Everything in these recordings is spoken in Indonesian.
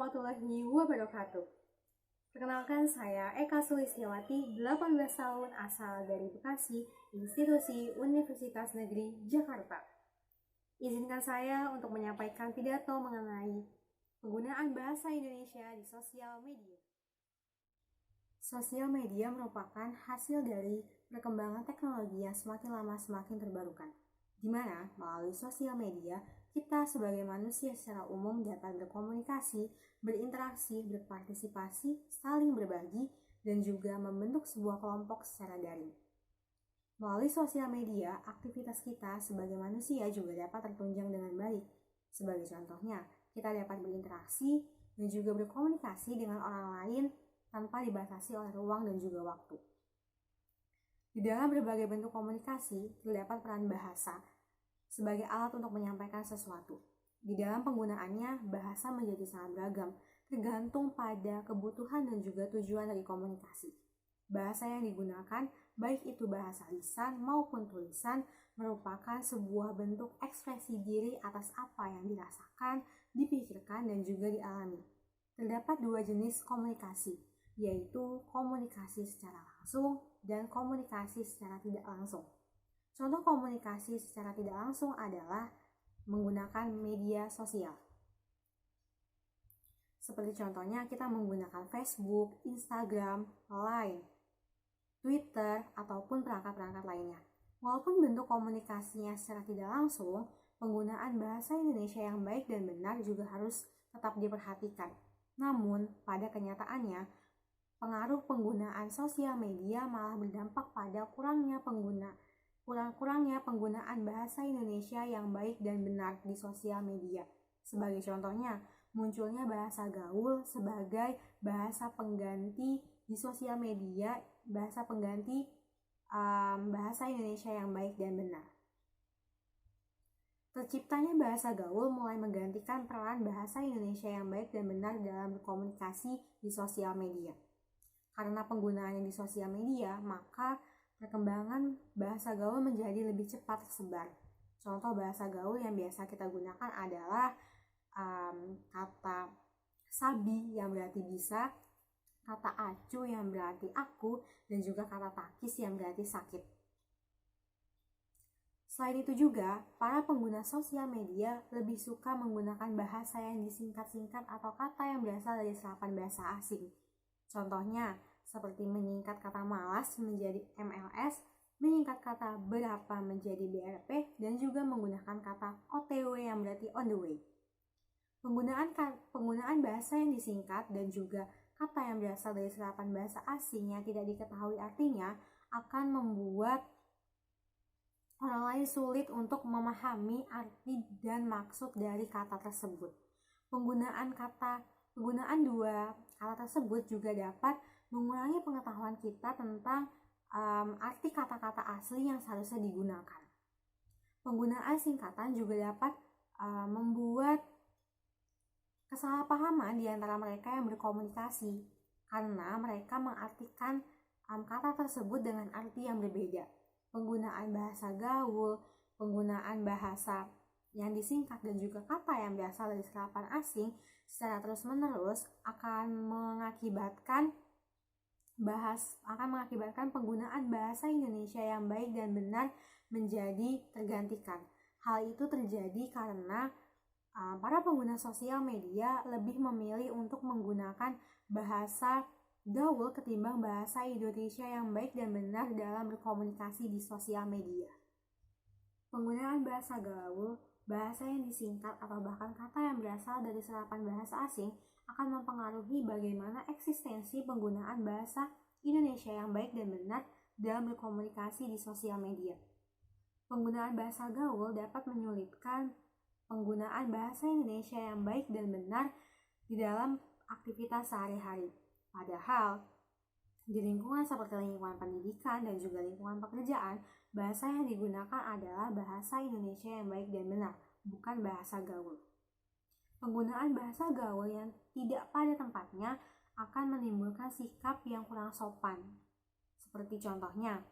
warahmatullahi wabarakatuh. Perkenalkan, saya Eka Sulistiawati, 18 tahun, asal dari Bekasi, Institusi Universitas Negeri Jakarta. Izinkan saya untuk menyampaikan pidato mengenai penggunaan bahasa Indonesia di sosial media. Sosial media merupakan hasil dari perkembangan teknologi yang semakin lama semakin terbarukan, di mana melalui sosial media kita sebagai manusia secara umum dapat berkomunikasi, berinteraksi, berpartisipasi, saling berbagi, dan juga membentuk sebuah kelompok secara daring. Melalui sosial media, aktivitas kita sebagai manusia juga dapat tertunjang dengan baik. Sebagai contohnya, kita dapat berinteraksi dan juga berkomunikasi dengan orang lain tanpa dibatasi oleh ruang dan juga waktu. Di dalam berbagai bentuk komunikasi, terdapat peran bahasa sebagai alat untuk menyampaikan sesuatu. Di dalam penggunaannya, bahasa menjadi sangat beragam, tergantung pada kebutuhan dan juga tujuan dari komunikasi. Bahasa yang digunakan, baik itu bahasa lisan maupun tulisan, merupakan sebuah bentuk ekspresi diri atas apa yang dirasakan, dipikirkan, dan juga dialami. Terdapat dua jenis komunikasi, yaitu komunikasi secara langsung dan komunikasi secara tidak langsung. Contoh komunikasi secara tidak langsung adalah menggunakan media sosial. Seperti contohnya kita menggunakan Facebook, Instagram, Line, Twitter, ataupun perangkat-perangkat lainnya. Walaupun bentuk komunikasinya secara tidak langsung, penggunaan bahasa Indonesia yang baik dan benar juga harus tetap diperhatikan. Namun, pada kenyataannya, pengaruh penggunaan sosial media malah berdampak pada kurangnya penggunaan bahasa Indonesia yang baik dan benar di sosial media. Sebagai contohnya, munculnya bahasa gaul sebagai bahasa pengganti di sosial media, bahasa pengganti bahasa Indonesia yang baik dan benar. Terciptanya bahasa gaul mulai menggantikan peran bahasa Indonesia yang baik dan benar dalam berkomunikasi di sosial media. Karena penggunaannya di sosial media, maka perkembangan bahasa gaul menjadi lebih cepat tersebar. Contoh bahasa gaul yang biasa kita gunakan adalah kata sabi yang berarti bisa, kata acu yang berarti aku, dan juga kata takis yang berarti sakit. Selain itu juga, para pengguna sosial media lebih suka menggunakan bahasa yang disingkat-singkat atau kata yang berasal dari serapan bahasa asing. Contohnya, seperti menyingkat kata malas menjadi MLS, menyingkat kata berapa menjadi BRP, dan juga menggunakan kata OTW yang berarti on the way. Penggunaan bahasa yang disingkat dan juga kata yang berasal dari serapan bahasa asing yang tidak diketahui artinya akan membuat orang lain sulit untuk memahami arti dan maksud dari kata tersebut. Penggunaan dua kata tersebut juga dapat mengurangi pengetahuan kita tentang arti kata-kata asli yang seharusnya digunakan. Penggunaan singkatan juga dapat membuat kesalahpahaman di antara mereka yang berkomunikasi karena mereka mengartikan kata tersebut dengan arti yang berbeda. Penggunaan bahasa gaul, penggunaan bahasa yang disingkat dan juga kata yang berasal dari serapan asing secara terus-menerus akan mengakibatkan penggunaan bahasa Indonesia yang baik dan benar menjadi tergantikan. Hal itu terjadi karena para pengguna sosial media lebih memilih untuk menggunakan bahasa gaul ketimbang bahasa Indonesia yang baik dan benar dalam berkomunikasi di sosial media. Penggunaan bahasa gaul, bahasa yang disingkat, atau bahkan kata yang berasal dari serapan bahasa asing akan mempengaruhi bagaimana eksistensi penggunaan bahasa Indonesia yang baik dan benar dalam berkomunikasi di sosial media. Penggunaan bahasa gaul dapat menyulitkan penggunaan bahasa Indonesia yang baik dan benar di dalam aktivitas sehari-hari. Padahal, di lingkungan seperti lingkungan pendidikan dan juga lingkungan pekerjaan, bahasa yang digunakan adalah bahasa Indonesia yang baik dan benar, bukan bahasa gaul. Penggunaan bahasa gaul yang tidak pada tempatnya akan menimbulkan sikap yang kurang sopan. Seperti contohnya,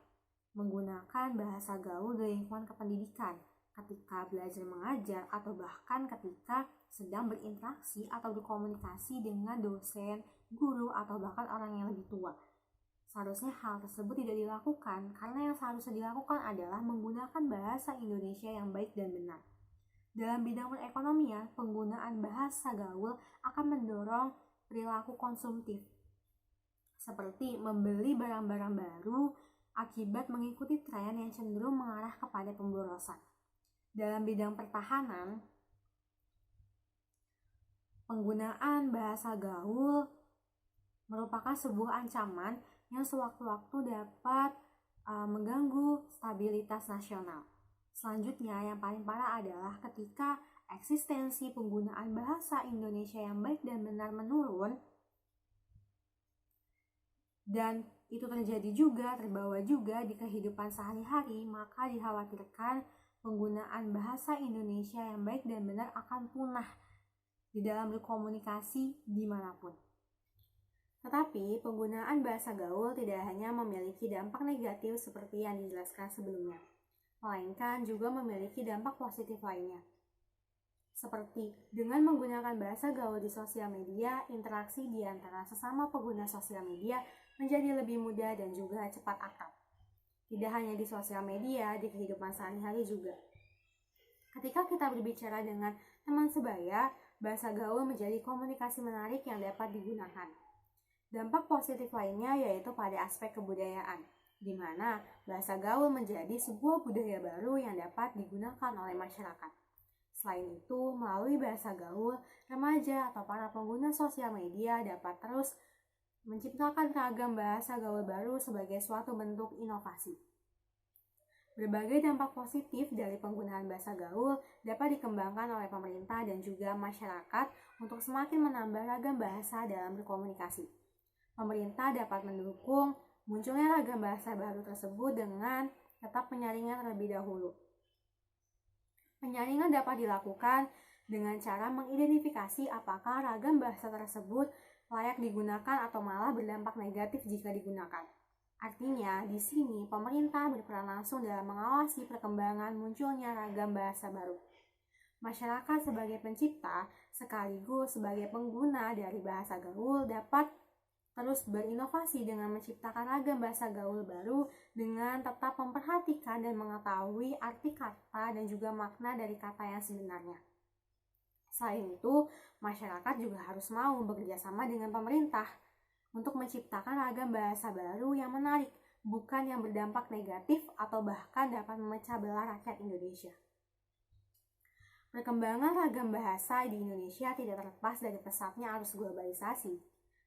menggunakan bahasa gaul di lingkungan kependidikan, ketika belajar mengajar, atau bahkan ketika sedang berinteraksi atau berkomunikasi dengan dosen, guru, atau bahkan orang yang lebih tua. Seharusnya hal tersebut tidak dilakukan, karena yang seharusnya dilakukan adalah menggunakan bahasa Indonesia yang baik dan benar. Dalam bidang perekonomian, penggunaan bahasa gaul akan mendorong perilaku konsumtif, seperti membeli barang-barang baru akibat mengikuti tren yang cenderung mengarah kepada pemborosan. Dalam bidang pertahanan, penggunaan bahasa gaul merupakan sebuah ancaman yang sewaktu-waktu dapat mengganggu stabilitas nasional. Selanjutnya, yang paling parah adalah ketika eksistensi penggunaan bahasa Indonesia yang baik dan benar menurun, dan itu terbawa juga di kehidupan sehari-hari, maka dikhawatirkan penggunaan bahasa Indonesia yang baik dan benar akan punah di dalam berkomunikasi dimanapun. Tetapi penggunaan bahasa gaul tidak hanya memiliki dampak negatif seperti yang dijelaskan sebelumnya, melainkan juga memiliki dampak positif lainnya. Seperti dengan menggunakan bahasa gaul di sosial media, interaksi di antara sesama pengguna sosial media menjadi lebih mudah dan juga cepat akrab. Tidak hanya di sosial media, di kehidupan sehari-hari juga. Ketika kita berbicara dengan teman sebaya, bahasa gaul menjadi komunikasi menarik yang dapat digunakan. Dampak positif lainnya yaitu pada aspek kebudayaan, di mana bahasa gaul menjadi sebuah budaya baru yang dapat digunakan oleh masyarakat. Selain itu, melalui bahasa gaul, remaja atau para pengguna sosial media dapat terus menciptakan ragam bahasa gaul baru sebagai suatu bentuk inovasi. Berbagai dampak positif dari penggunaan bahasa gaul dapat dikembangkan oleh pemerintah dan juga masyarakat untuk semakin menambah ragam bahasa dalam berkomunikasi. Pemerintah dapat mendukung munculnya ragam bahasa baru tersebut dengan tetap penyaringan terlebih dahulu. Penyaringan dapat dilakukan dengan cara mengidentifikasi apakah ragam bahasa tersebut layak digunakan atau malah berdampak negatif jika digunakan. Artinya, di sini pemerintah berperan langsung dalam mengawasi perkembangan munculnya ragam bahasa baru. Masyarakat sebagai pencipta sekaligus sebagai pengguna dari bahasa gaul dapat terus berinovasi dengan menciptakan ragam bahasa gaul baru dengan tetap memperhatikan dan mengetahui arti kata dan juga makna dari kata yang sebenarnya. Selain itu, masyarakat juga harus mau bekerja sama dengan pemerintah untuk menciptakan ragam bahasa baru yang menarik, bukan yang berdampak negatif atau bahkan dapat memecah belah rakyat Indonesia. Perkembangan ragam bahasa di Indonesia tidak terlepas dari pesatnya arus globalisasi.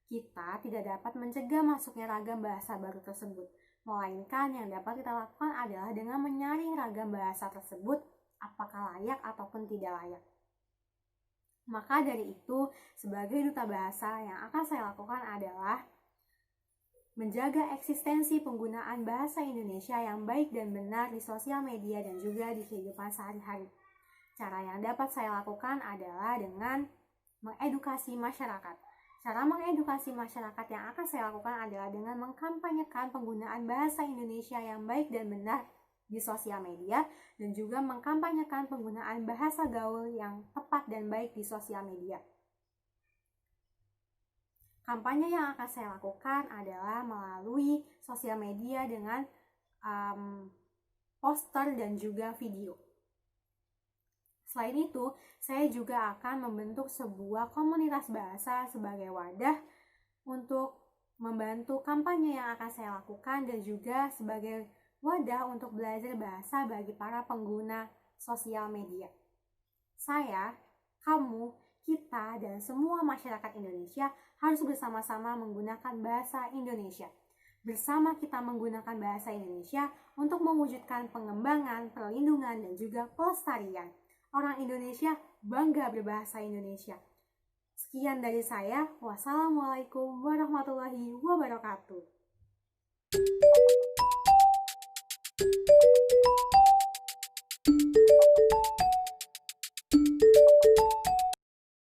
Kita tidak dapat mencegah masuknya ragam bahasa baru tersebut, melainkan yang dapat kita lakukan adalah dengan menyaring ragam bahasa tersebut apakah layak ataupun tidak layak. Maka dari itu, sebagai duta bahasa yang akan saya lakukan adalah menjaga eksistensi penggunaan bahasa Indonesia yang baik dan benar di sosial media dan juga di kehidupan sehari-hari. Cara yang dapat saya lakukan adalah dengan mengedukasi masyarakat. Cara mengedukasi masyarakat yang akan saya lakukan adalah dengan mengkampanyekan penggunaan bahasa Indonesia yang baik dan benar di sosial media dan juga mengkampanyekan penggunaan bahasa gaul yang tepat dan baik di sosial media. Kampanye yang akan saya lakukan adalah melalui sosial media dengan poster dan juga video. Selain itu, saya juga akan membentuk sebuah komunitas bahasa sebagai wadah untuk membantu kampanye yang akan saya lakukan dan juga sebagai wadah untuk belajar bahasa bagi para pengguna sosial media. Saya, kamu, kita, dan semua masyarakat Indonesia harus bersama-sama menggunakan bahasa Indonesia. Bersama kita menggunakan bahasa Indonesia untuk mewujudkan pengembangan, perlindungan, dan juga pelestarian. Orang Indonesia bangga berbahasa Indonesia. Sekian dari saya. Wassalamualaikum warahmatullahi wabarakatuh.